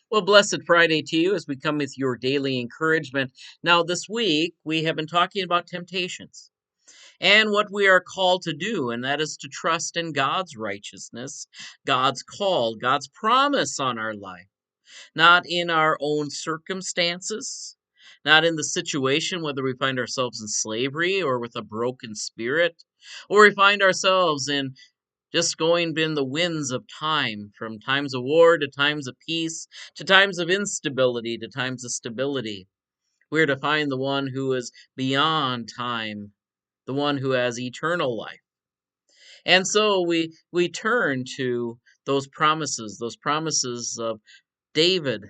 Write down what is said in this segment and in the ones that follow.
Well, blessed Friday to you as we come with your daily encouragement. Now, this week we have been talking about temptations and what we are called to do, and that is to trust in God's righteousness, God's call, God's promise on our life, not in our own circumstances, not in the situation, whether we find ourselves in slavery or with a broken spirit, or we find ourselves in just going in the winds of time, from times of war to times of peace, to times of instability to times of stability. We're to find the one who is beyond time, the one who has eternal life. And so we turn to those promises of David.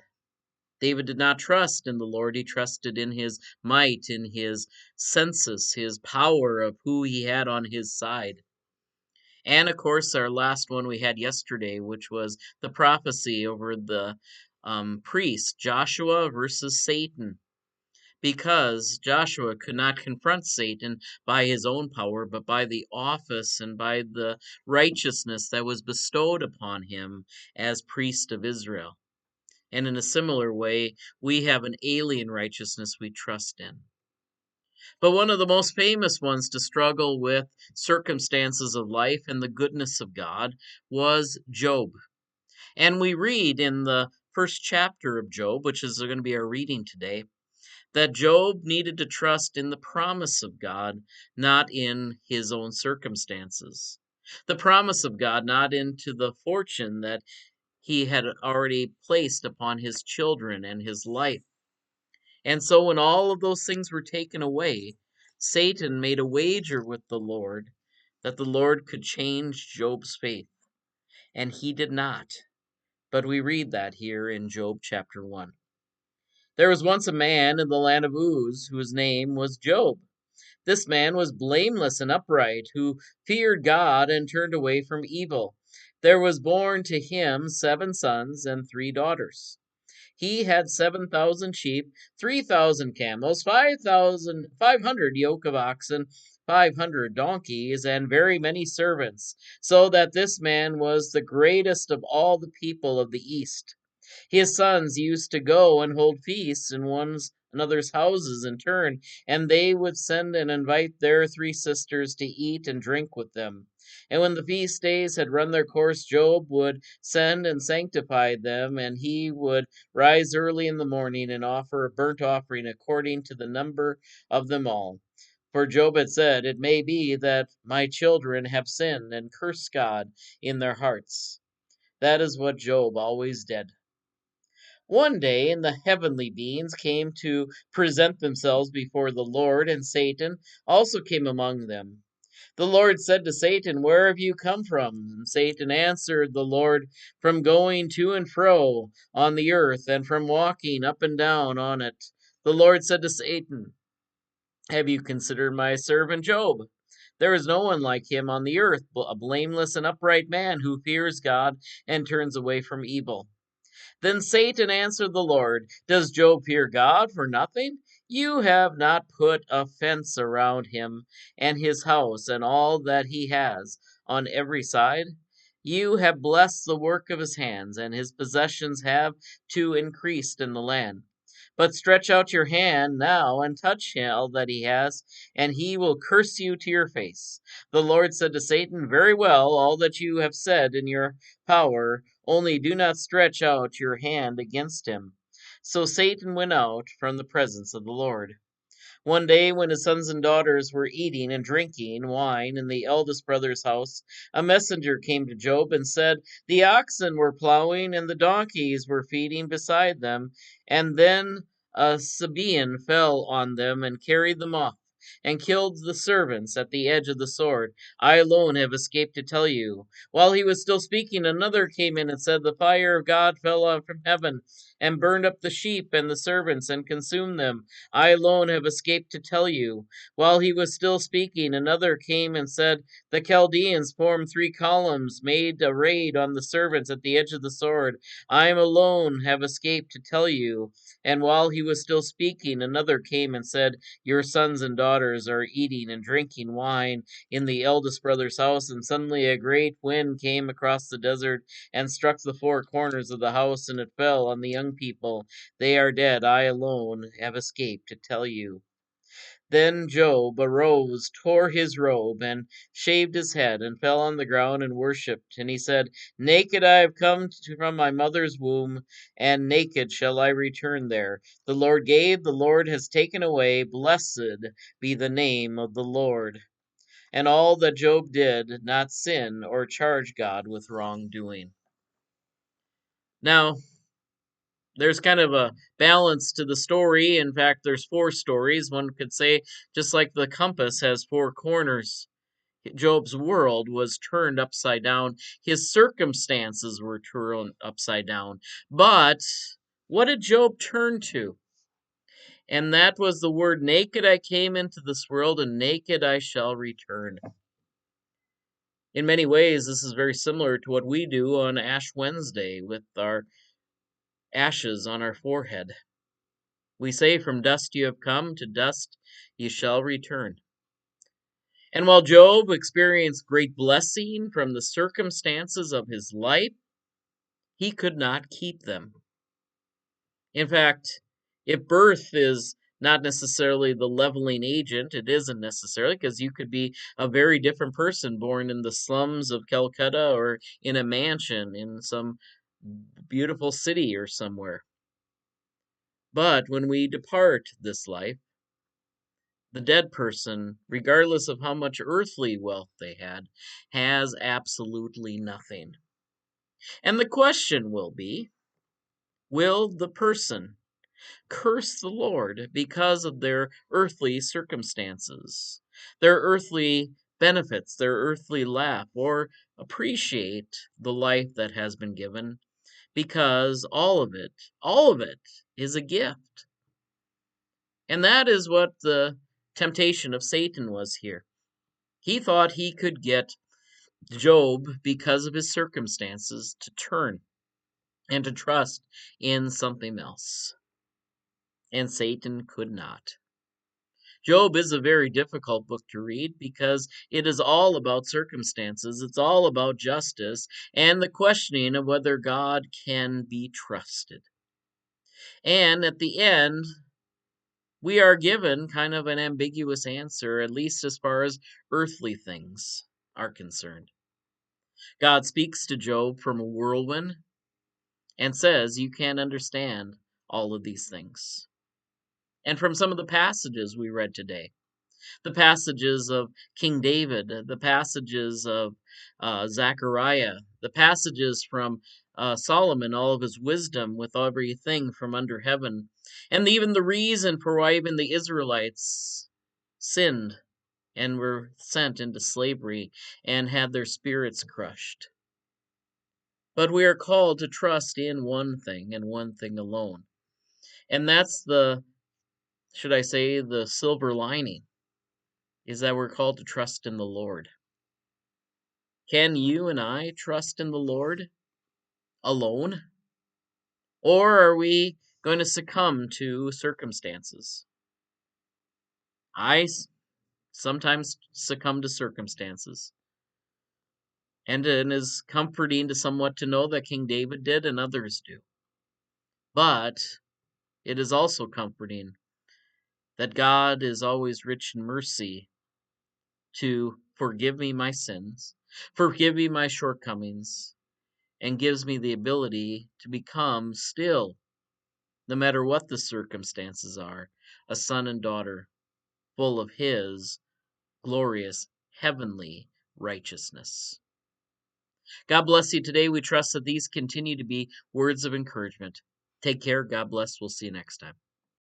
David did not trust in the Lord. He trusted in his might, in his census, his power of who he had on his side. And of course, our last one we had yesterday, which was the prophecy over the priest, Joshua versus Satan. Because Joshua could not confront Satan by his own power, but by the office and by the righteousness that was bestowed upon him as priest of Israel. And in a similar way, we have an alien righteousness we trust in. But one of the most famous ones to struggle with circumstances of life and the goodness of God was Job. And we read in the first chapter of Job, which is going to be our reading today, that Job needed to trust in the promise of God, not in his own circumstances. The promise of God, not into the fortune that he had already placed upon his children and his life. And so when all of those things were taken away, Satan made a wager with the Lord that the Lord could change Job's faith. And he did not. But we read that here in Job chapter 1. There was once a man in the land of Uz whose name was Job. This man was blameless and upright, who feared God and turned away from evil. There was born to him 7 sons and 3 daughters. He had 7,000 sheep, 3,000 camels, 500 yoke of oxen, 500 donkeys, and very many servants, so that this man was the greatest of all the people of the East. His sons used to go and hold feasts in one another's houses in turn, and they would send and invite their 3 sisters to eat and drink with them. And when the feast days had run their course, Job would send and sanctify them, and he would rise early in the morning and offer a burnt offering according to the number of them all. For Job had said, "It may be that my children have sinned and cursed God in their hearts." That is what Job always did. One day, the heavenly beings came to present themselves before the Lord, and Satan also came among them. The Lord said to Satan, "Where have you come from?" And Satan answered the Lord, "From going to and fro on the earth, and from walking up and down on it." The Lord said to Satan, "Have you considered my servant Job? There is no one like him on the earth, a blameless and upright man who fears God and turns away from evil." Then Satan answered the Lord, "Does Job fear God for nothing? You have not put a fence around him and his house and all that he has on every side. You have blessed the work of his hands, and his possessions have too increased in the land. But stretch out your hand now and touch all that he has, and he will curse you to your face." The Lord said to Satan, "Very well, all that you have said in your power, only do not stretch out your hand against him." So Satan went out from the presence of the Lord. One day, when his sons and daughters were eating and drinking wine in the eldest brother's house, a messenger came to Job and said, "The oxen were plowing and the donkeys were feeding beside them, and then a Sabaean fell on them and carried them off, and killed the servants at the edge of the sword. I alone have escaped to tell you." While he was still speaking, another came in and said, "The fire of God fell out from heaven and burned up the sheep and the servants and consumed them. I alone have escaped to tell you." While he was still speaking, another came and said, "The Chaldeans formed 3 columns, made a raid on the servants at the edge of the sword. I alone have escaped to tell you." And while he was still speaking, another came and said, "Your sons and daughters daughters are eating and drinking wine in the eldest brother's house, and suddenly a great wind came across the desert and struck the four corners of the house, and it fell on the young people. They are dead. I alone have escaped to tell you." Then Job arose, tore his robe, and shaved his head, and fell on the ground and worshipped. And he said, "Naked I have come from my mother's womb, and naked shall I return there. The Lord gave, the Lord has taken away. Blessed be the name of the Lord." And all that Job did not sin or charge God with wrongdoing. Now, there's kind of a balance to the story. In fact, there's four stories. One could say, just like the compass has four corners, Job's world was turned upside down. His circumstances were turned upside down. But what did Job turn to? And that was the word, "Naked I came into this world, and naked I shall return." In many ways, this is very similar to what we do on Ash Wednesday with our ashes on our forehead. We say, "From dust you have come, to dust you shall return." And while Job experienced great blessing from the circumstances of his life, he could not keep them. In fact, if birth is not necessarily the leveling agent, it isn't necessarily, because you could be a very different person born in the slums of Calcutta or in a mansion in some beautiful city or somewhere. But when we depart this life, the dead person, regardless of how much earthly wealth they had, has absolutely nothing. And the question will be, will the person curse the Lord because of their earthly circumstances, their earthly benefits, their earthly laugh, or appreciate the life that has been given because all of it is a gift? And that is what the temptation of Satan was here. He thought he could get Job, because of his circumstances, to turn and to trust in something else. And Satan could not. Job is a very difficult book to read because it is all about circumstances, it's all about justice, and the questioning of whether God can be trusted. And at the end, we are given kind of an ambiguous answer, at least as far as earthly things are concerned. God speaks to Job from a whirlwind and says, "You can't understand all of these things." And from some of the passages we read today, the passages of King David, the passages of Zechariah, the passages from Solomon, all of his wisdom with everything from under heaven, and even the reason for why even the Israelites sinned and were sent into slavery and had their spirits crushed. But we are called to trust in one thing and one thing alone. And that's should I say, the silver lining, is that we're called to trust in the Lord. Can you and I trust in the Lord alone? Or are we going to succumb to circumstances? I sometimes succumb to circumstances. And it is comforting to somewhat to know that King David did and others do. But it is also comforting that God is always rich in mercy to forgive me my sins, forgive me my shortcomings, and gives me the ability to become still, no matter what the circumstances are, a son and daughter full of His glorious heavenly righteousness. God bless you today. We trust that these continue to be words of encouragement. Take care. God bless. We'll see you next time.